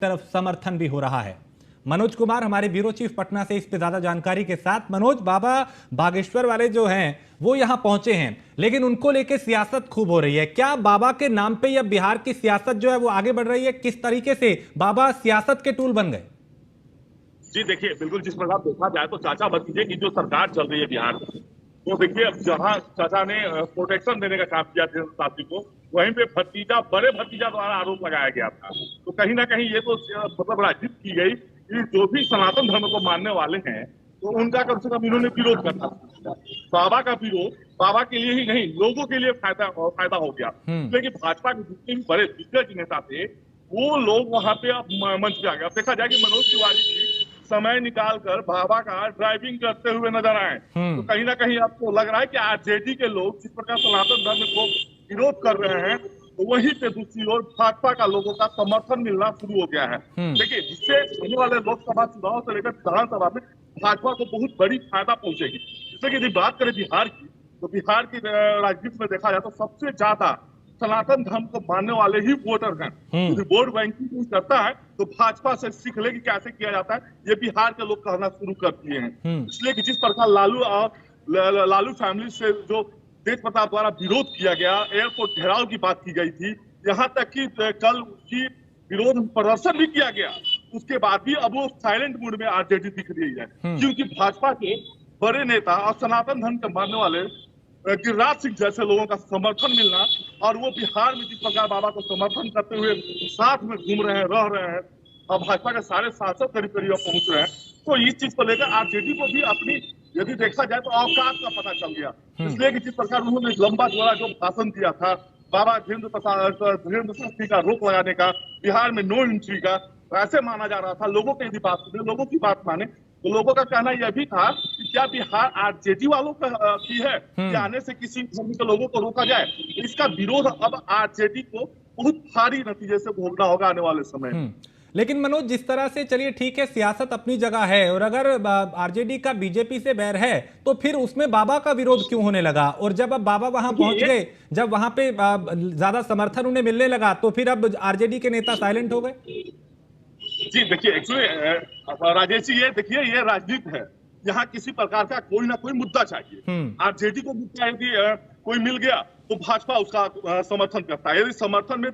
तरफ समर्थन भी हो रहा है। मनोज कुमार हमारे ब्यूरो चीफ पटना से इस पे ज्यादा जानकारी के साथ। मनोज, बाबा बागेश्वर वाले जो हैं वो यहां पहुंचे हैं, लेकिन उनको लेके सियासत खूब हो रही है। क्या बाबा के नाम पे या बिहार की सियासत जो है वो आगे बढ़ रही है? किस तरीके से बाबा सियासत के टूल बन गए? जी देखिए, बिल्कुल जिस प्रकार देखा जाए तो चाचा भतीजे की जो सरकार चल रही है बिहार में, तो देखिए अब जहां चाचा ने प्रोटेक्शन देने का काम किया साथी को, वहीं पे भतीजा, बड़े भतीजा द्वारा आरोप लगाया गया था। तो कहीं ना कहीं ये तो मतलब राजनीति की गई कि जो भी सनातन धर्म को मानने वाले हैं तो उनका कम से कम इन्होंने विरोध करना था। बाबा का विरोध बाबा के लिए ही नहीं, लोगों के लिए फायदा हो गया। लेकिन भाजपा के जितने भी बड़े दिग्गज नेता थे वो लोग वहां पे अब मंच पे आ गए। अब देखा जाए कि मनोज तिवारी जी समय निकालकर बाबा का ड्राइविंग करते हुए नजर आए, तो कहीं ना कहीं आपको लग रहा है कि आरजेडी के लोग जिस प्रकार सनातन धर्म को विरोध कर रहे हैं, तो वहीं पे दूसरी ओर भाजपा का लोगों का समर्थन मिलना शुरू हो गया है। देखिए, जिससे आने वाले लोकसभा चुनाव से लेकर विधानसभा में भाजपा को बहुत बड़ी फायदा पहुंचेगी। जैसे कि यदि बात करें बिहार की, तो बिहार की राजनीति में देखा जाए तो सबसे ज्यादा सनातन धर्म को मानने वाले ही वोटर हैं। यदि वोट बैंकिंग करता है तो भाजपा से सीख ले कि कैसे किया जाता है, ये बिहार के लोग कहना शुरू कर दिए हैं। इसलिए कि जिस प्रकार लालू फैमिली से जो तेज प्रताप द्वारा विरोध किया गया, एयरपोर्ट घेराव की बात की गई थी, यहाँ तक कि कल उसकी विरोध प्रदर्शन भी किया गया, उसके बाद भी अब वो साइलेंट मूड में आरजेडी दिख रही है। क्योंकि भाजपा के बड़े नेता और सनातन धर्म के मानने वाले गिरिराज सिंह जैसे लोगों का समर्थन मिलना, और वो बिहार में जिस प्रकार बाबा को समर्थन करते हुए साथ में घूम रहे हैं, रह रहे हैं, और भाजपा के सारे सांसद करीब करीब पहुंच रहे हैं, तो इस चीज को लेकर आरजेडी को भी अपनी, यदि देखा जाए तो औकात का पता चल गया। इसलिए कि जिस प्रकार उन्होंने लंबा चौड़ा जो भाषण दिया था बाबा धीरेन्द्र शास्त्री का रोक लगाने का, बिहार में नो एंट्री का, ऐसे माना जा रहा था। लोगों की यदि बात सुने, लोगों की बात माने, तो लोगों का कहना यह भी था कि क्या बिहार आरजेडी वालों की है कि आने से किसी धर्म के लोगों को रोका जाए। इसका विरोध अब आरजेडी को बहुत भारी नतीजे से भोगना होगा आने वाले समय में। लेकिन मनोज, जिस तरह से, चलिए ठीक है, सियासत अपनी जगह है, और अगर आरजेडी का बीजेपी से बैर है तो फिर उसमें बाबा का विरोध क्यों होने लगा? और जब अब बाबा वहां पहुंच गए, जब वहां पे ज्यादा समर्थन उन्हें मिलने लगा, तो फिर अब आरजेडी के नेता साइलेंट हो गए। जी देखिए, एक्चुअली राजेश जी, ये देखिए, ये राजनीति है। यहाँ किसी प्रकार का कोई ना कोई मुद्दा चाहिए। आरजेडी को मुद्दा यदि कोई मिल गया तो भाजपा उसका समर्थन करता है। यदि समर्थन में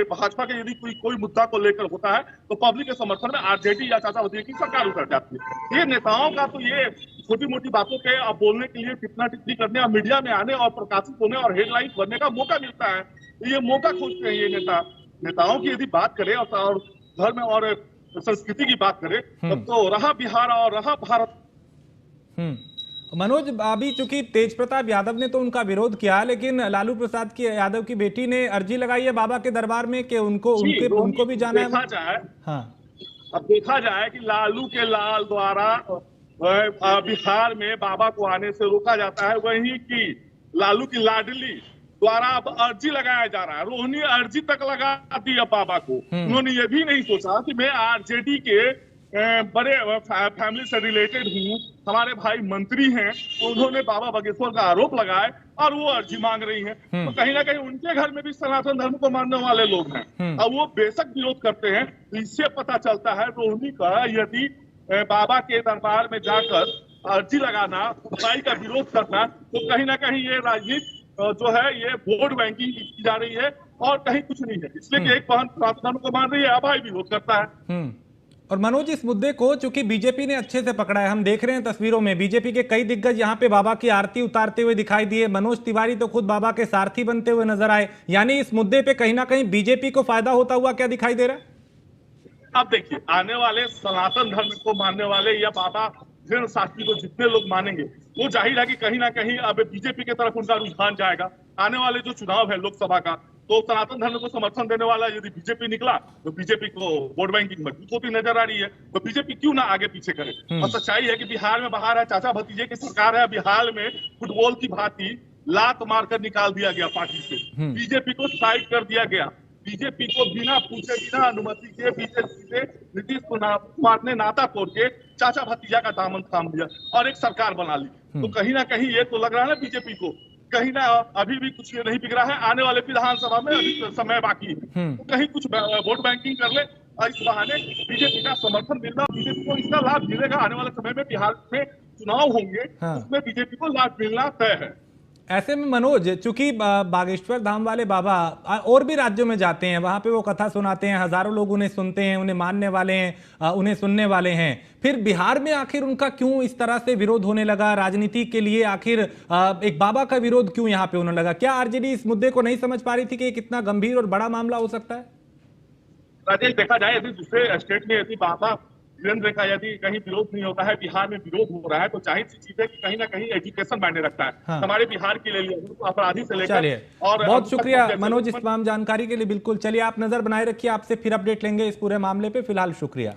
भाजपा के यदि कोई मुद्दा को लेकर होता है तो पब्लिक के समर्थन में आरजेडी या चाचा भतीजे की सरकार उतर जाती है। ये नेताओं का तो ये छोटी मोटी बातों पे अब बोलने के लिए टिप्पणी टिप्पणी करने और मीडिया में आने और प्रकाशित होने और हेडलाइन बनने का मौका मिलता है, ये मौका खोजते हैं ये नेताओं की यदि बात करें और धर्म और संस्कृति की बात करें, तब तो रहा बिहार और रहा भारत। मनोज, अभी चूंकि तेज प्रताप यादव ने तो उनका विरोध किया, लेकिन लालू प्रसाद की यादव की बेटी ने अर्जी लगाई है बाबा के दरबार में कि उनको भी जाना देखा है। जाए, हाँ, अब देखा जाए कि लालू के लाल द्वारा बिहार में बाबा को आने से रोका जाता है, वहीं की लालू की लाडली द्वारा अब अर्जी लगाया जा रहा है। रोहिणी अर्जी तक लगा दी है बाबा को। उन्होंने ये भी नहीं सोचा कि मैं आरजेडी के बड़े फैमिली से रिलेटेड हूँ, हमारे भाई मंत्री हैं, तो उन्होंने बाबा बागेश्वर का आरोप लगाए और वो अर्जी मांग रही हैं। तो कहीं ना कहीं उनके घर में भी सनातन धर्म को मानने वाले लोग हैं, अब वो बेशक विरोध करते हैं। तो इससे पता चलता है रोहिणी का यदि बाबा के दरबार में जाकर अर्जी लगाना, भाई का विरोध करना, तो कहीं ना कहीं ये राजनीति जो है ये वोट बैंकिंग की जा रही है और कहीं कुछ नहीं है। इसलिए कि एक बहन सनातन को मान रही है, भाई विरोध करता है। और मनोज, इस मुद्दे को चूंकि बीजेपी ने अच्छे से पकड़ा है, हम देख रहे हैं तस्वीरों में बीजेपी के कई दिग्गज यहाँ पे बाबा की आरती उतारते हुए दिखाई दिए। मनोज तिवारी तो खुद बाबा के सारथी बनते हुए नजर आए। यानी इस मुद्दे पे कहीं ना कहीं बीजेपी को फायदा होता हुआ क्या दिखाई दे रहा है? अब देखिए, आने वाले सनातन धर्म को मानने वाले या बाबा धीरेन्द्र शास्त्री को जितने लोग मानेंगे, वो जाहिर है कि कहीं ना कहीं अब बीजेपी की तरफ उनका रुझान जाएगा। आने वाले जो चुनाव है लोकसभा का, तो सनातन धर्म को समर्थन देने वाला यदि बीजेपी निकला तो बीजेपी को वोट बैंकिंग मजबूत होती नजर आ रही है। तो बीजेपी क्यों ना आगे पीछे करे। और सच्चाई है कि बिहार में बाहर है, चाचा भतीजे की सरकार है। बिहार में फुटबॉल की भांति लात मारकर निकाल दिया गया पार्टी से, बीजेपी को साइड कर दिया गया। बीजेपी को बिना पूछे, बिना अनुमति के बीजेपी से नीतीश कुमार ने नाता तोड़ के चाचा भतीजा का दामन थाम लिया और एक सरकार बना ली। तो कहीं ना कहीं ये तो लग रहा है ना बीजेपी को, कहीं ना अभी भी कुछ नहीं बिगड़ा है। आने वाले विधानसभा में अभी समय बाकी है, तो कहीं कुछ वोट बैंकिंग कर ले इस बहाने बीजेपी का समर्थन मिलना, बीजेपी को इसका लाभ मिलेगा। आने वाले समय में बिहार में चुनाव होंगे, हाँ। उसमें बीजेपी को लाभ मिलना तय है। ऐसे में मनोज, चूंकि बागेश्वर धाम वाले बाबा और भी राज्यों में जाते हैं, वहां पे वो कथा सुनाते हैं, हजारों लोग उन्हें सुनते हैं, उन्हें मानने वाले हैं, उन्हें सुनने वाले हैं, फिर बिहार में आखिर उनका क्यों इस तरह से विरोध होने लगा? राजनीति के लिए आखिर एक बाबा का विरोध क्यों यहाँ पे होने लगा? क्या आरजेडी इस मुद्दे को नहीं समझ पा रही थी कि कितना गंभीर और बड़ा मामला हो सकता है? राजेश, देखा जाए यदि दूसरे स्टेट में यदि बाबा वीरेंद्र का यदि कहीं विरोध नहीं होता है, बिहार में विरोध हो रहा है, तो जाहिर सी चीज है कि कहीं ना कहीं एजुकेशन मायने रखता है। हाँ। हमारे बिहार के लिए अपराधी से लेकर चलिए, और बहुत शुक्रिया मनोज इस तमाम जानकारी के लिए। बिल्कुल, चलिए आप नजर बनाए रखिए, आपसे फिर अपडेट लेंगे इस पूरे मामले पे। फिलहाल शुक्रिया।